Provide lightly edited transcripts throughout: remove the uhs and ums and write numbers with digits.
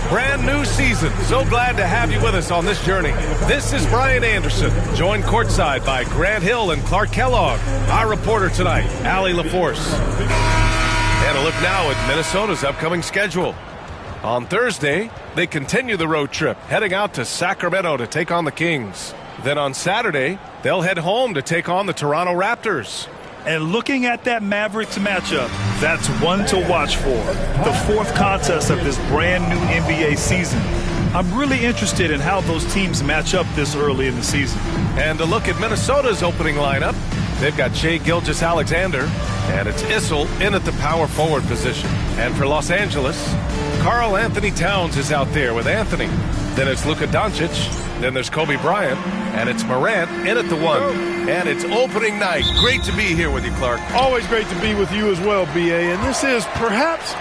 Brand new season. So glad to have you with us on this journey. This is Brian Anderson, joined courtside by Grant Hill and Clark Kellogg. Our reporter tonight, Allie LaForce. And a look now at Minnesota's upcoming schedule. On Thursday, they continue the road trip, heading out to Sacramento to take on the Kings. Then on Saturday, they'll head home to take on the Toronto Raptors. And looking at that Mavericks matchup, that's one to watch for. The fourth contest of this brand new NBA season. I'm really interested in how those teams match up this early in the season. And to look at Minnesota's opening lineup, they've got Shai Gilgeous-Alexander, and it's Issel in at the power forward position. And for Los Angeles, Karl Anthony Towns is out there with Anthony. Then it's Luka Doncic. Then there's Kobe Bryant. And it's Morant in at the 1. And it's opening night. Great to be here with you, Clark. Always great to be with you as well, B.A. And this is perhaps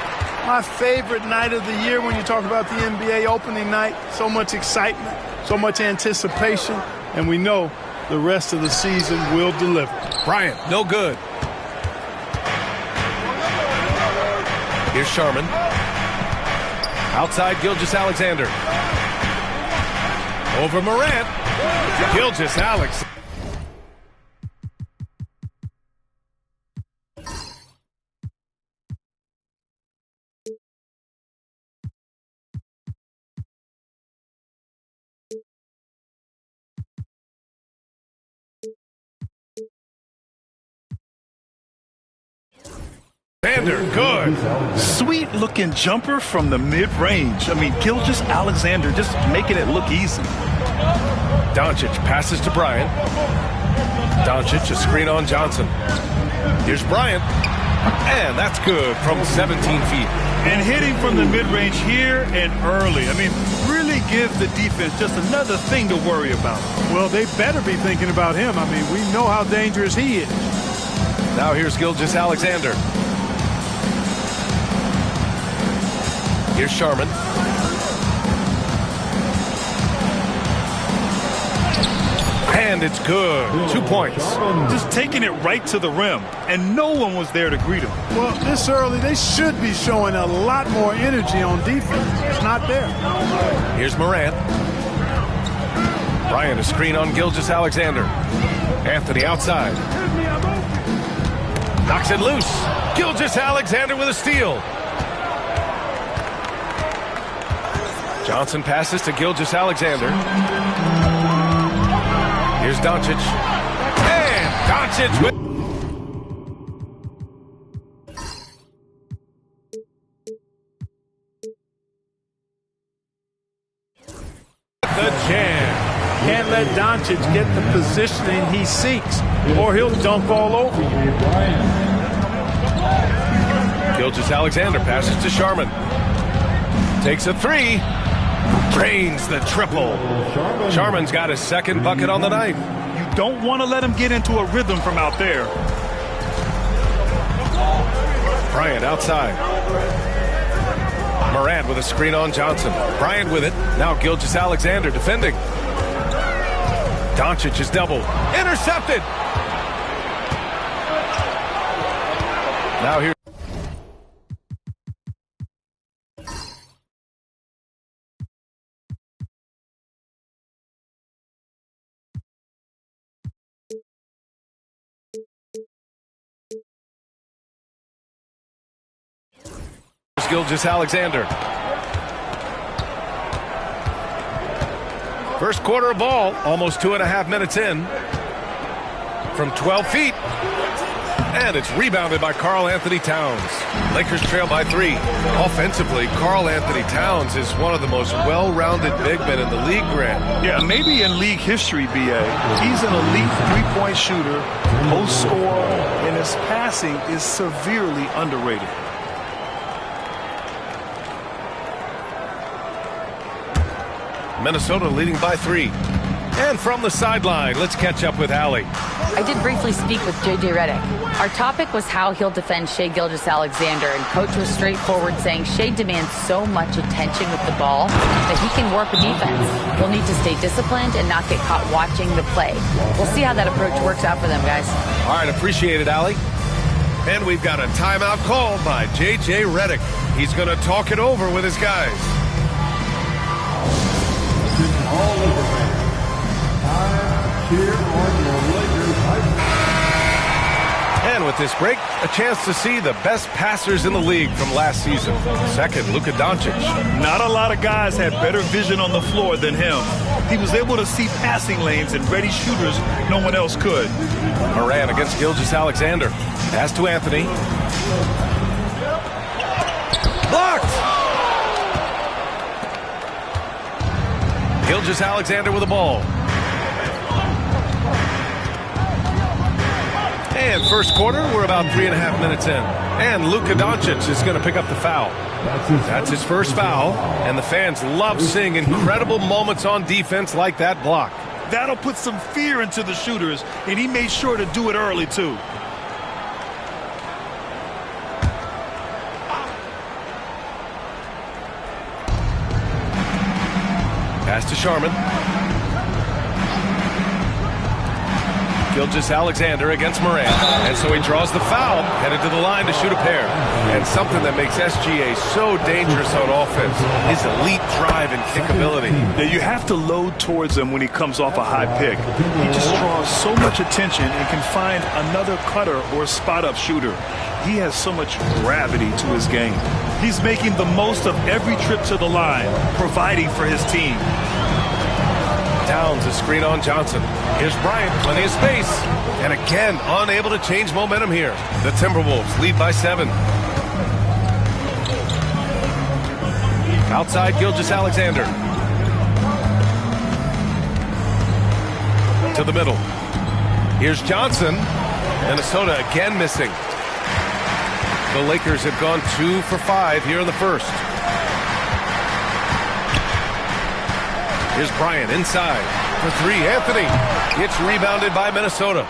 my favorite night of the year when you talk about the NBA opening night. So much excitement, so much anticipation. And we know the rest of the season will deliver. Bryant, no good. Here's Sharman. Outside Gilgeous-Alexander. Over Morant. Gilgeous-Alex. Good. Sweet looking jumper from the mid-range. I mean, Gilgeous-Alexander just making it look easy. Doncic passes to Bryant. Doncic, a screen on Johnson. Here's Bryant. And that's good from 17 feet. And hitting from the mid-range here and early. I mean, really gives the defense just another thing to worry about. Well, they better be thinking about him. I mean, we know how dangerous he is. Now here's Gilgeous-Alexander. Here's Sharman. And it's good. 2 points. Just taking it right to the rim, and no one was there to greet him. Well, this early, they should be showing a lot more energy on defense. It's not there. Here's Morant. Bryant, a screen on Gilgeous-Alexander. Anthony outside. Knocks it loose. Gilgeous-Alexander with a steal. Johnson passes to Gilgeous-Alexander. Here's Doncic. And Doncic with... the jam. Can't let Doncic get the positioning he seeks, or he'll dunk all over you. Gilgeous-Alexander passes to Sharman. Takes a 3. Drains the triple. Sharman's got his second bucket on the night. You don't want to let him get into a rhythm from out there. Bryant outside. Morant with a screen on Johnson. Bryant with it. Now Gilgeous-Alexander defending. Doncic is doubled. Intercepted. Now here. Gilgeous-Alexander. First quarter of ball, almost 2.5 minutes in. From 12 feet. And it's rebounded by Karl Anthony Towns. Lakers trail by 3. Offensively, Karl Anthony Towns is one of the most well-rounded big men in the league, Grant. Yeah, maybe in league history, B.A. He's an elite three-point shooter, post scorer, and his passing is severely underrated. Minnesota leading by 3. And from the sideline, let's catch up with Allie. I did briefly speak with J.J. Redick. Our topic was how he'll defend Shai Gilgeous-Alexander, and Coach was straightforward, saying Shai demands so much attention with the ball that he can work a defense. He'll need to stay disciplined and not get caught watching the play. We'll see how that approach works out for them, guys. All right, appreciate it, Allie. And we've got a timeout called by J.J. Redick. He's going to talk it over with his guys. with this break, a chance to see the best passers in the league from last season. Second, Luka Doncic. Not a lot of guys had better vision on the floor than him. He was able to see passing lanes and ready shooters no one else could. Moran against Gilgeous-Alexander. Pass to Anthony. Blocked! Gilgeous-Alexander with the ball. And first quarter, we're about 3.5 minutes in. And Luka Doncic is going to pick up the foul. That's his first foul. And the fans love seeing incredible moments on defense like that block. That'll put some fear into the shooters, and he made sure to do it early, too. Pass to Sharman. Gilgeous-Alexander against Moran. And so he draws the foul, headed to the line to shoot a pair. And something that makes SGA so dangerous on offense is elite drive and kick ability. Yeah, you have to load towards him when he comes off a high pick. He just draws so much attention and can find another cutter or spot-up shooter. He has so much gravity to his game. He's making the most of every trip to the line, providing for his team. Towns a screen on Johnson. Here's Bryant, plenty of space. And again, unable to change momentum here. The Timberwolves lead by 7. Outside Gilgeous-Alexander. To the middle. Here's Johnson. Minnesota again missing. The Lakers have gone 2 for 5 here in the first. Here's Bryant inside for 3. Anthony. It's rebounded by Minnesota.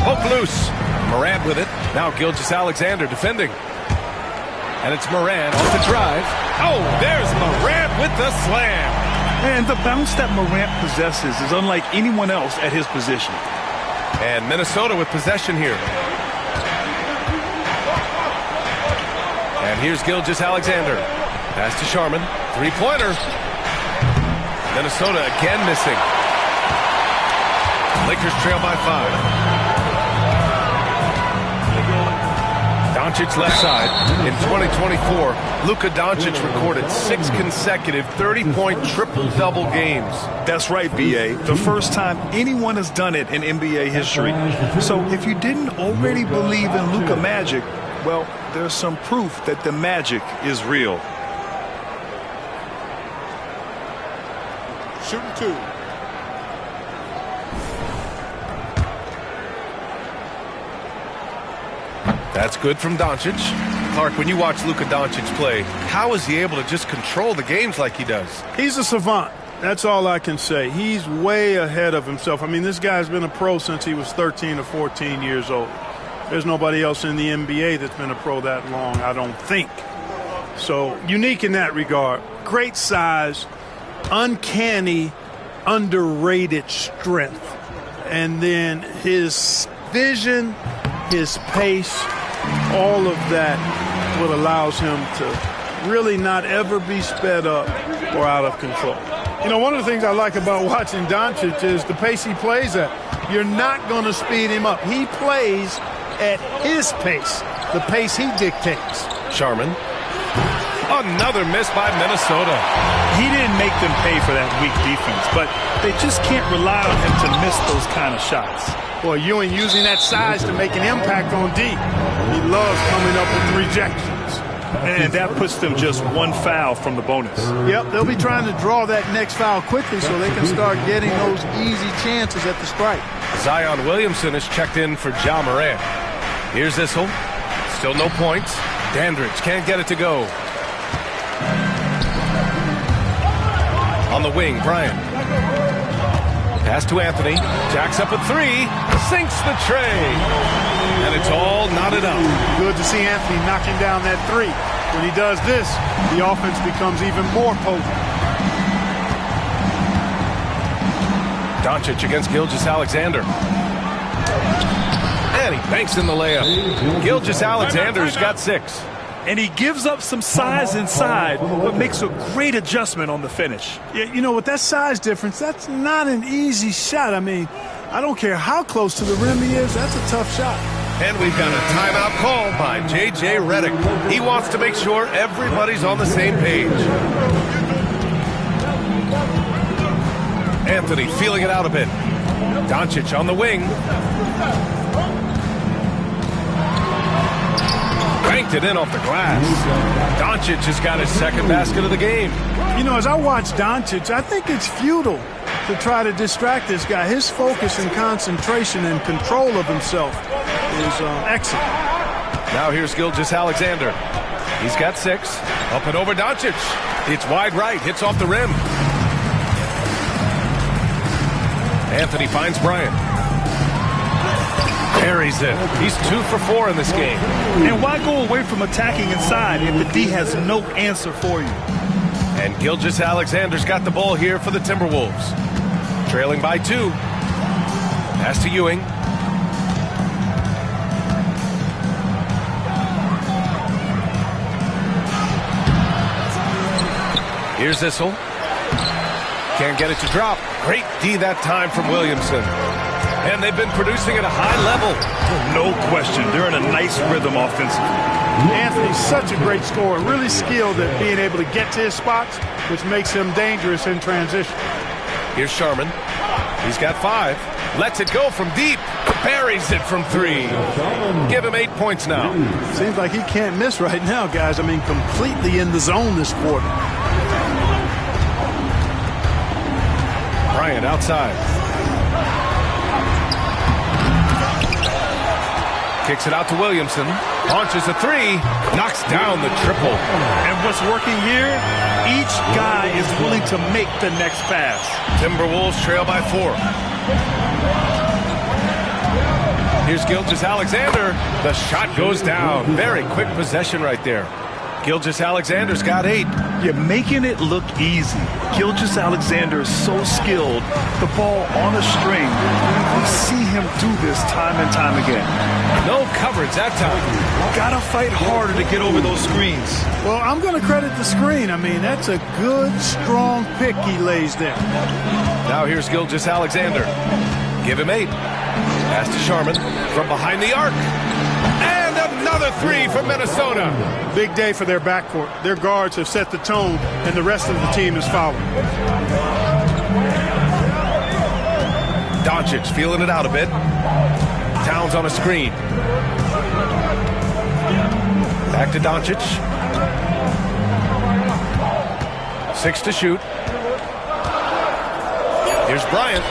Poke loose. Morant with it. Now Gilgeous-Alexander defending. And it's Morant off the drive. Oh, there's Morant with the slam. And the bounce that Morant possesses is unlike anyone else at his position. And Minnesota with possession here. And here's Gilgeous-Alexander. Pass to Sharman. 3-pointer. Minnesota again missing. Lakers trail by 5. Doncic left side. In 2024, Luka Doncic recorded 6 consecutive 30-point triple-double games. That's right, B.A. The first time anyone has done it in NBA history. So if you didn't already believe in Luka Magic, well, there's some proof that the magic is real. Shooting 2. That's good from Doncic. Clark, when you watch Luka Doncic play, how is he able to just control the games like he does? He's a savant. That's all I can say. He's way ahead of himself. I mean, this guy's been a pro since he was 13 or 14 years old. There's nobody else in the NBA that's been a pro that long, I don't think. So, unique in that regard. Great size, uncanny, underrated strength. And then his vision, his pace, all of that what allows him to really not ever be sped up or out of control. You know, one of the things I like about watching Doncic is the pace he plays at. You're not going to speed him up. He plays at his pace, the pace he dictates. Sharman. Another miss by Minnesota. He didn't make them pay for that weak defense, but they just can't rely on him to miss those kind of shots. Boy, Ewing using that size to make an impact on D. He loves coming up with rejections. And that puts them just 1 foul from the bonus. Yep, they'll be trying to draw that next foul quickly so they can start getting those easy chances at the strike. Zion Williamson is checked in for Ja Morant. Here's Issel. Still no points. Dandridge can't get it to go. On the wing, Bryant. Pass to Anthony. Jacks up a 3. Sinks the tray. And it's all knotted up. Good to see Anthony knocking down that 3. When he does this, the offense becomes even more potent. Doncic against Gilgeous-Alexander. And he banks in the layup. Gilgeous-Alexander's got 6. And he gives up some size inside, but makes a great adjustment on the finish. Yeah, you know, with that size difference, that's not an easy shot. I mean, I don't care how close to the rim he is, that's a tough shot. And we've got a timeout call by J.J. Redick. He wants to make sure everybody's on the same page. Anthony feeling it out a bit. Doncic on the wing. Banked it in off the glass. Doncic has got his second basket of the game. You know, as I watch Doncic, I think it's futile to try to distract this guy. His focus and concentration and control of himself is excellent. Now here's Gilgeous-Alexander. He's got 6. Up and over Doncic. It's wide right. Hits off the rim. Anthony finds Bryant. Buries it. He's 2 for 4 in this game. And why go away from attacking inside if the D has no answer for you? And Gilgeous-Alexander's got the ball here for the Timberwolves. Trailing by 2. Pass to Ewing. Here's Issel. Can't get it to drop. Great D that time from Williamson. And they've been producing at a high level. No question. They're in a nice rhythm offensively. Anthony's such a great scorer, really skilled at being able to get to his spots, which makes him dangerous in transition. Here's Sharman. He's got 5. Lets it go from deep. Buries it from 3. Give him 8 points now. Seems like he can't miss right now, guys. I mean, completely in the zone this quarter. Bryant outside. Kicks it out to Williamson. Launches a 3. Knocks down the triple. And what's working here? Each guy is willing to make the next pass. Timberwolves trail by 4. Here's Gilgeous-Alexander. The shot goes down. Very quick possession right there. Gilgeous-Alexander's got 8. You're making it look easy. Gilgeous-Alexander is so skilled. The ball on a string. We see him do this time and time again. No coverage that time. Gotta fight harder to get over those screens. Well, I'm going to credit the screen. I mean, that's a good, strong pick he lays there. Now here's Gilgeous-Alexander. Give him 8. Pass to Sharman from behind the arc. And another 3 for Minnesota. Big day for their backcourt. Their guards have set the tone, and the rest of the team is following. Doncic feeling it out a bit. Towns on a screen. Back to Doncic. 6 to shoot. Here's Bryant.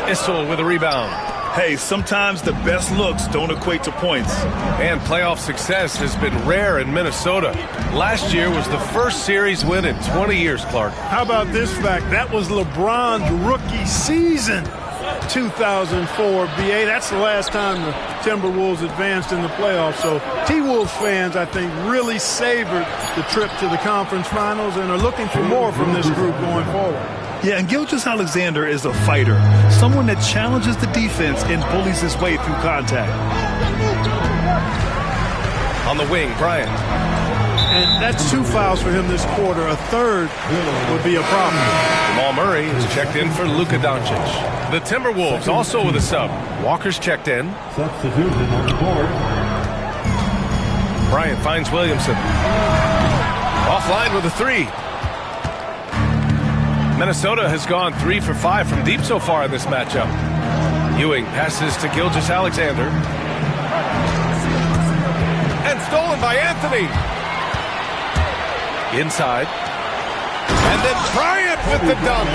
Issel with a rebound. Hey, sometimes the best looks don't equate to points. And playoff success has been rare in Minnesota. Last year was the first series win in 20 years, Clark. How about this fact? That was LeBron's rookie season, 2004, BA. That's the last time the Timberwolves advanced in the playoffs. So T-Wolves fans, I think, really savored the trip to the conference finals and are looking for more from this group going forward. Yeah, and Gilgeous-Alexander is a fighter, someone that challenges the defense and bullies his way through contact. On the wing, Bryant. And that's 2 fouls for him this quarter. A third would be a problem. Jamal Murray is checked in for Luka Doncic. The Timberwolves also with a sub. Walker's checked in. Substitution on the board. Bryant finds Williamson. Offline with a 3. Minnesota has gone 3 for 5 from deep so far in this matchup. Ewing passes to Gilgeous-Alexander. And stolen by Anthony. Inside. And then Bryant with the dunk.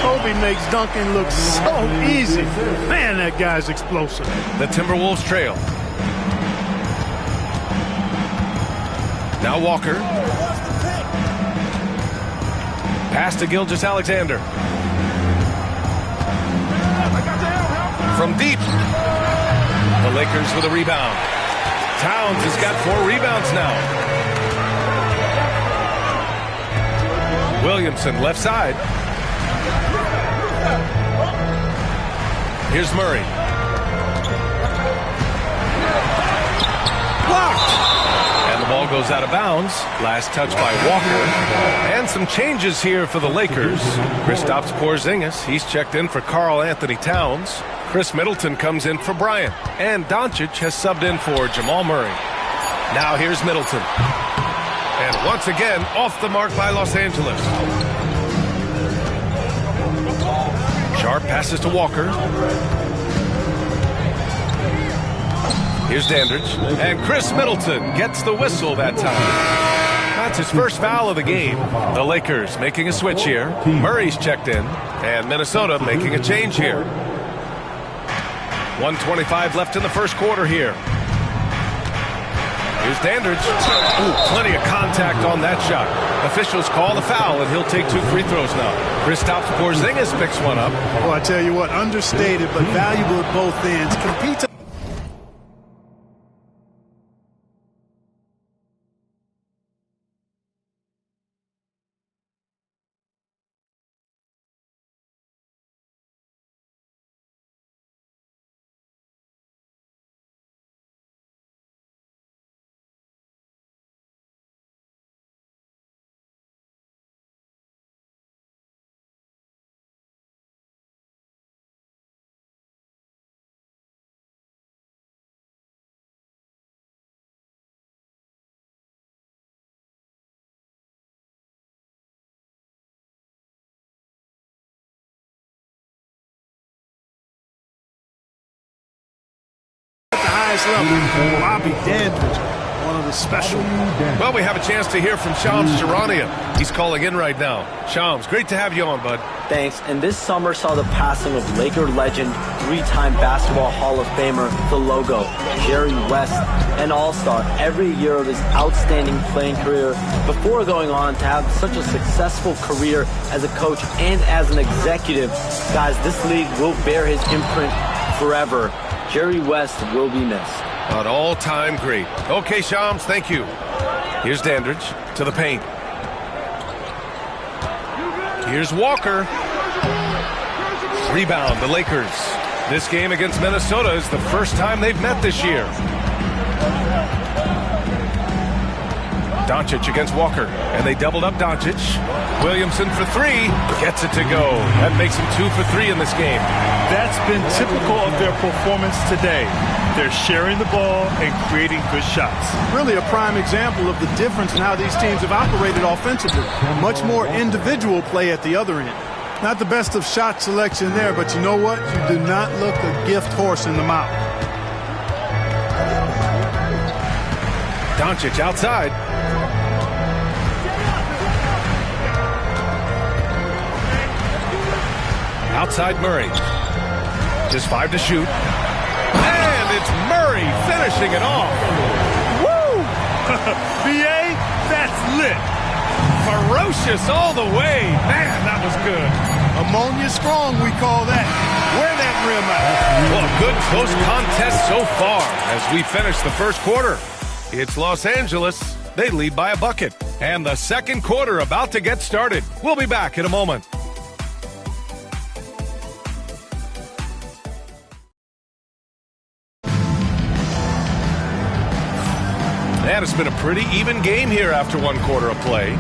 Kobe makes dunking look so easy. Man, that guy's explosive. The Timberwolves trail. Now Walker. Pass to Gilgeous-Alexander. From deep. The Lakers with a rebound. Towns has got 4 rebounds now. Williamson left side. Here's Murray. Blocked. And the ball goes out of bounds. Last touch by Walker. And some changes here for the Lakers. Kristaps Porzingis, he's checked in for Karl Anthony Towns. Chris Middleton comes in for Bryant. And Doncic has subbed in for Jamal Murray. Now here's Middleton. And once again, off the mark by Los Angeles. Sharp passes to Walker. Here's Dandridge. And Chris Middleton gets the whistle that time. That's his first foul of the game. The Lakers making a switch here. Murray's checked in. And Minnesota making a change here. 1:25 left in the first quarter here. Here's Dandridge. Ooh, plenty of contact on that shot. Officials call the foul, and he'll take 2 free throws now. Kristaps Porzingis picks one up. Well, I tell you what, understated but valuable at both ends. Competes. Level. Bobby Dandridge, one of the special. Well, we have a chance to hear from Shams Charania. He's calling in right now. Shams, great to have you on, bud. Thanks. And this summer saw the passing of Laker legend, 3-time Basketball Hall of Famer, the logo, Jerry West, an all-star every year of his outstanding playing career before going on to have such a successful career as a coach and as an executive. Guys, this league will bear his imprint forever. Jerry West will be missed. An all-time great. Okay, Shams, thank you. Here's Dandridge to the paint. Here's Walker. Rebound, the Lakers. This game against Minnesota is the first time they've met this year. Doncic against Walker, and they doubled up Doncic. Williamson for 3, gets it to go. That makes him 2 for 3 in this game. That's been typical of their performance today. They're sharing the ball and creating good shots. Really a prime example of the difference in how these teams have operated offensively. Much more individual play at the other end. Not the best of shot selection there, but you know what? You do not look a gift horse in the mouth. Doncic outside. Outside Murray. Just 5 to shoot. And it's Murray finishing it off. Woo! BA, that's lit. Ferocious all the way. Man, that was good. Ammonia strong, we call that. Wear that rim out. Well, a good close contest so far as we finish the first quarter. It's Los Angeles. They lead by a bucket. And the second quarter about to get started. We'll be back in a moment. And it's been a pretty even game here after one quarter of play.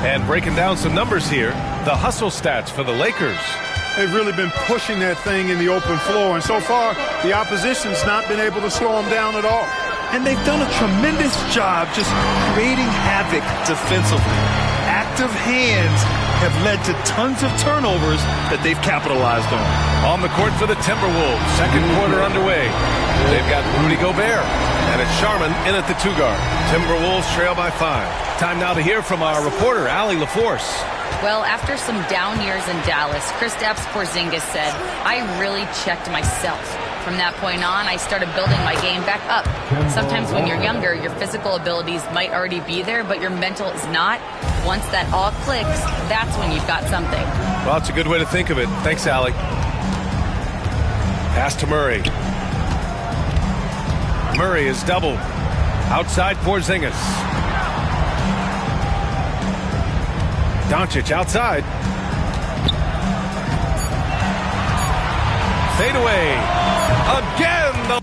And breaking down some numbers here, the hustle stats for the Lakers. They've really been pushing that thing in the open floor, and so far, the opposition's not been able to slow them down at all. And they've done a tremendous job just creating havoc defensively. Active hands have led to tons of turnovers that they've capitalized on. On the court for the Timberwolves, second quarter underway. They've got Rudy Gobert, and it's Sharman in at the 2-guard. Timberwolves trail by 5. Time now to hear from our reporter, Allie LaForce. Well, after some down years in Dallas, Kristaps Porzingis said, I really checked myself. From that point on, I started building my game back up. Sometimes when you're younger, your physical abilities might already be there, but your mental is not. Once that all clicks, that's when you've got something. Well, it's a good way to think of it. Thanks, Allie. Pass to Murray. Murray is doubled. Outside Porzingis. Doncic outside. Fade away. Again, the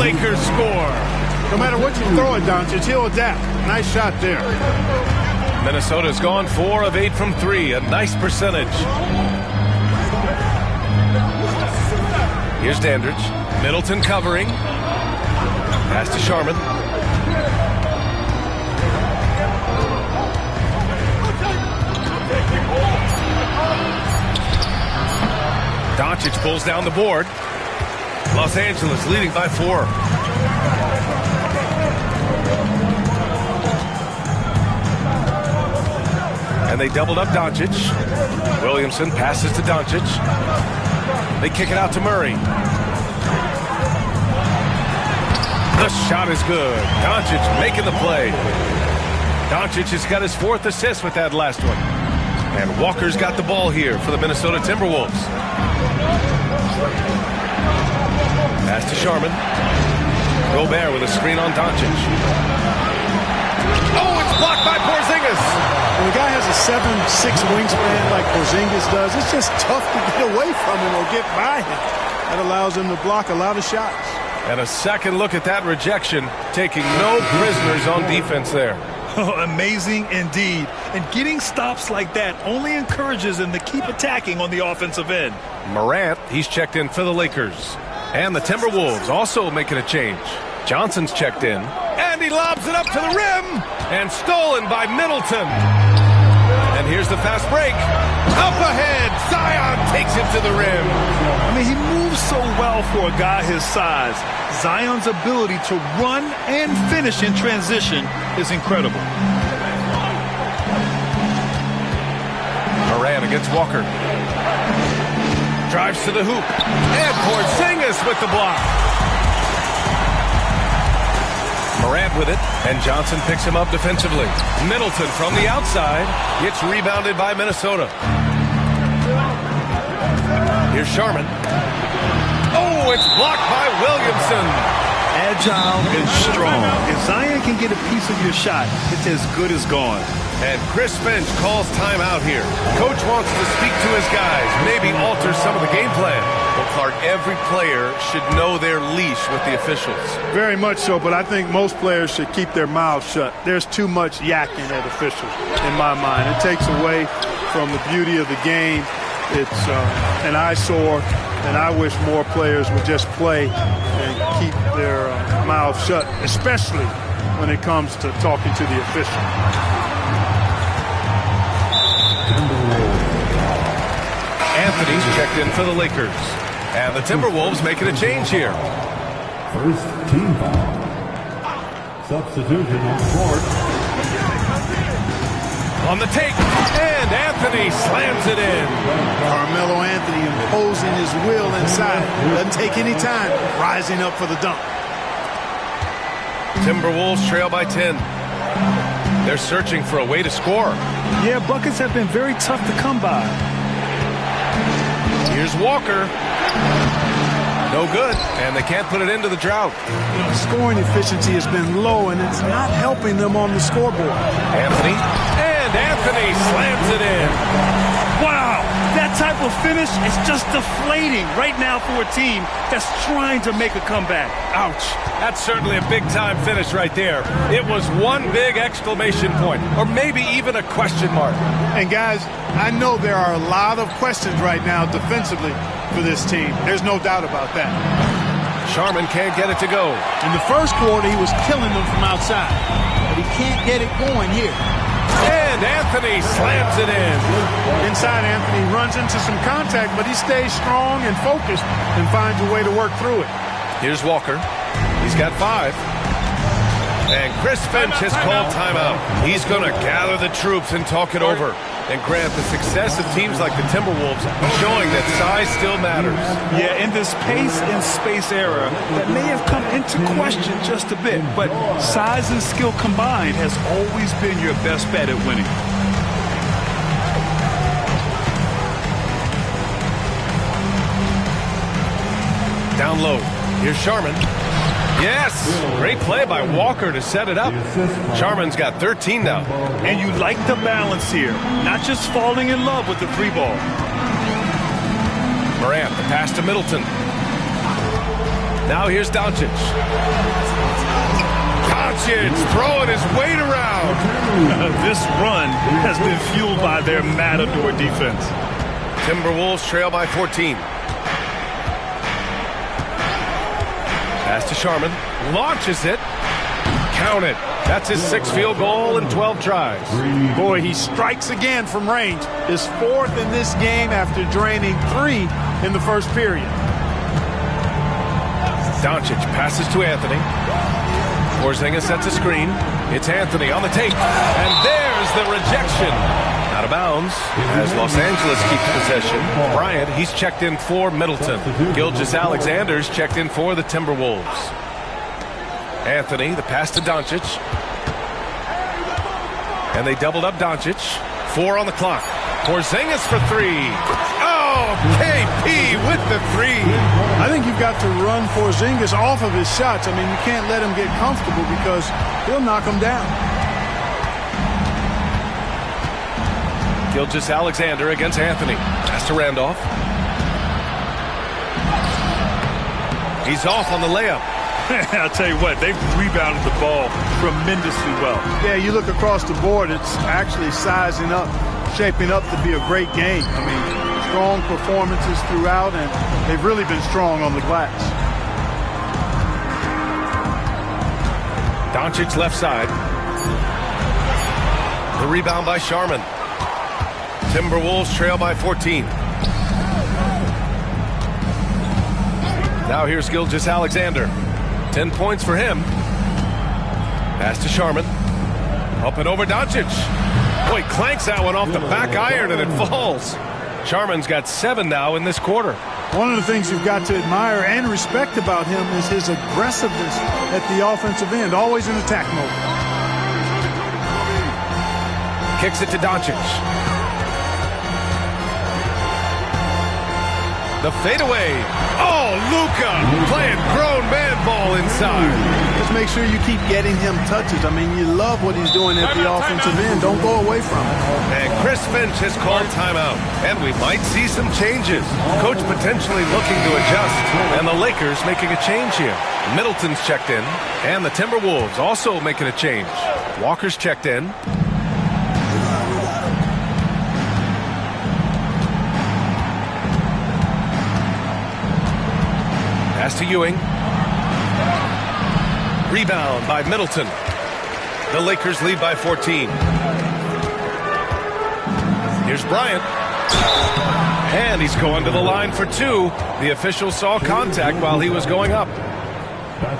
Lakers score. No matter what you throw at Doncic, he'll adapt. Nice shot there. Minnesota's gone 4 of 8 from 3. A nice percentage. Here's Dandridge. Middleton covering. Pass to Sharman. Doncic pulls down the board. Los Angeles leading by 4. And they doubled up Doncic. Williamson passes to Doncic. They kick it out to Murray. The shot is good. Doncic making the play. Doncic has got his 4th assist with that last one. And Walker's got the ball here for the Minnesota Timberwolves. Pass to Sharman. Gobert with a screen on Doncic. Oh, it's blocked by Porzingis. When a guy has a 7'6" wingspan like Porzingis does, it's just tough to get away from him or get by him. That allows him to block a lot of shots. And a second look at that rejection, taking no prisoners on defense there. Oh, amazing indeed. And getting stops like that only encourages him to keep attacking on the offensive end. Morant, he's checked in for the Lakers. And the Timberwolves also making a change. Johnson's checked in. And he lobs it up to the rim. And stolen by Middleton. And here's the fast break. Up ahead. Zion takes it to the rim. I mean, he moves so well for a guy his size. Zion's ability to run and finish in transition is incredible. Morant against Walker. Drives to the hoop. And Porzingis with the block. Morant with it, and Johnson picks him up defensively. Middleton from the outside gets rebounded by Minnesota. Here's Sharman. Oh, it's blocked by Williamson. Agile and strong. If Zion can get a piece of your shot, it's as good as gone. And Chris Finch calls timeout here. Coach wants to speak to his guys, maybe alter some of the game plan. But Clark, every player should know their leash with the officials. Very much so, but I think most players should keep their mouths shut. There's too much yakking at officials, in my mind. It takes away from the beauty of the game. It's an eyesore, and I wish more players would just play and keep their mouths shut, especially when it comes to talking to the official. Anthony's checked in for the Lakers. And the Timberwolves making a change here. First team foul. Substitution on the court. On the take, and Anthony slams it in. Carmelo Anthony imposing his will inside. Doesn't take any time, rising up for the dunk. Timberwolves trail by 10. They're searching for a way to score. Yeah, buckets have been very tough to come by. Here's Walker. No good, and they can't put it into the drought. Scoring efficiency has been low, and it's not helping them on the scoreboard. Anthony, and Anthony slams it in. Wow, that type of finish is just deflating right now for a team that's trying to make a comeback. Ouch. That's certainly a big-time finish right there. It was one big exclamation point, or maybe even a question mark. And, guys, I know there are a lot of questions right now defensively for this team. There's no doubt about that. Sharman can't get it to go. In the first quarter, he was killing them from outside, but he can't get it going here. And Anthony slams it in. Inside, Anthony runs into some contact, but he stays strong and focused and finds a way to work through it. Here's Walker. He's got 5. And Chris Finch has called timeout. He's going to gather the troops and talk it over. And Grant, the success of teams like the Timberwolves showing that size still matters. Yeah, in this pace and space era, that may have come into question just a bit, but size and skill combined has always been your best bet at winning. Down low. Here's Sharman. Yes! Great play by Walker to set it up. Sharman's got 13 now. And you like the balance here, not just falling in love with the 3-ball. Morant, the pass to Middleton. Now here's Doncic. Doncic throwing his weight around. This run has been fueled by their Matador defense. Timberwolves trail by 14. Pass to Sharman. Launches it. Count it. That's his 6th field goal in 12 tries. Boy, he strikes again from range. His 4th in this game after draining 3 in the first period. Doncic passes to Anthony. Porzingis sets a screen. It's Anthony on the tape. And there's the rejection. Out of bounds as Los Angeles keeps possession. Bryant, he's checked in for Middleton. Gilgeous-Alexander's checked in for the Timberwolves. Anthony, the pass to Doncic. And they doubled up Doncic. 4 on the clock. Porzingis for 3. Oh, KP with the 3. I think you've got to run Porzingis off of his shots. I mean, you can't let him get comfortable because he'll knock him down. Gilgeous-Alexander against Anthony. Pass to Randolph. He's off on the layup. I'll tell you what, they've rebounded the ball tremendously well. Yeah, you look across the board, it's actually sizing up, shaping up to be a great game. I mean, strong performances throughout, and they've really been strong on the glass. Doncic left side. The rebound by Sharman. Timberwolves trail by 14. Now here's Gilgeous-Alexander. 10 points for him. Pass to Sharman. Up and over Doncic. Boy, clanks that one off the back iron and it falls. Sharman's got 7 now in this quarter. One of the things you've got to admire and respect about him is his aggressiveness at the offensive end, always in attack mode. Kicks it to Doncic. The fadeaway. Oh, Luka playing grown man ball inside. Just make sure you keep getting him touches. I mean, you love what he's doing at the offensive end. Don't go away from it. And Chris Finch has called timeout. And we might see some changes. Coach potentially looking to adjust. And the Lakers making a change here. Middleton's checked in. And the Timberwolves also making a change. Walker's checked in. Pass to Ewing. Rebound by Middleton. The Lakers lead by 14. Here's Bryant. And he's going to the line for 2. The official saw contact while he was going up.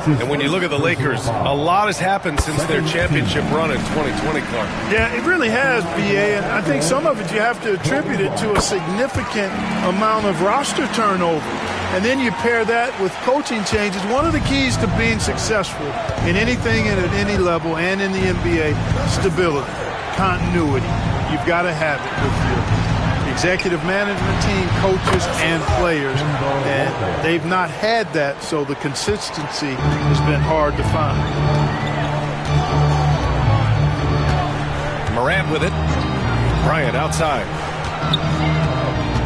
And when you look at the Lakers, a lot has happened since their championship run in 2020, Clark. Yeah, it really has, B.A., and I think some of it you have to attribute it to a significant amount of roster turnover. And then you pair that with coaching changes. One of the keys to being successful in anything and at any level and in the NBA, stability, continuity. You've got to have it with your executive management team, coaches, and players. And they've not had that, so the consistency has been hard to find. Morant with it. Bryant outside.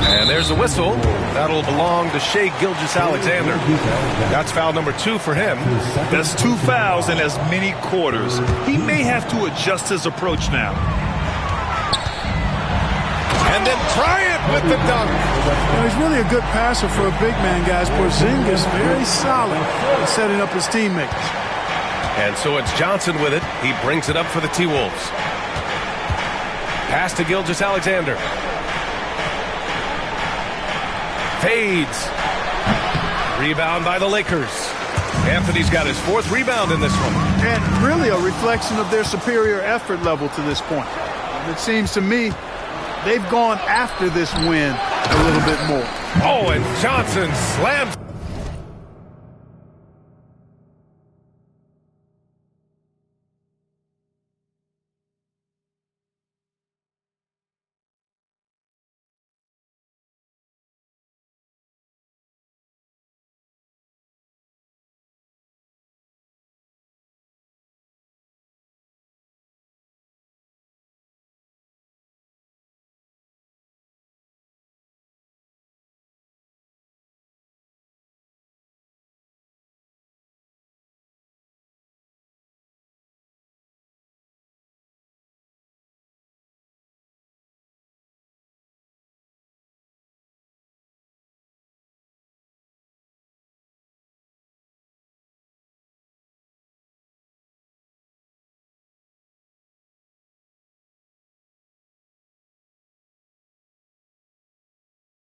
And there's a whistle. That'll belong to Shai Gilgeous-Alexander. That's foul number 2 for him. That's 2 fouls in as many quarters. He may have to adjust his approach now. And then Bryant with the dunk. Well, he's really a good passer for a big man, guys. Porzingis very solid in setting up his teammates. And so it's Johnson with it. He brings it up for the T-Wolves. Pass to Gilgeous-Alexander. Fades. Rebound by the Lakers. Anthony's got his 4th rebound in this one. And really a reflection of their superior effort level to this point. It seems to me they've gone after this win a little bit more. Oh, and Johnson slams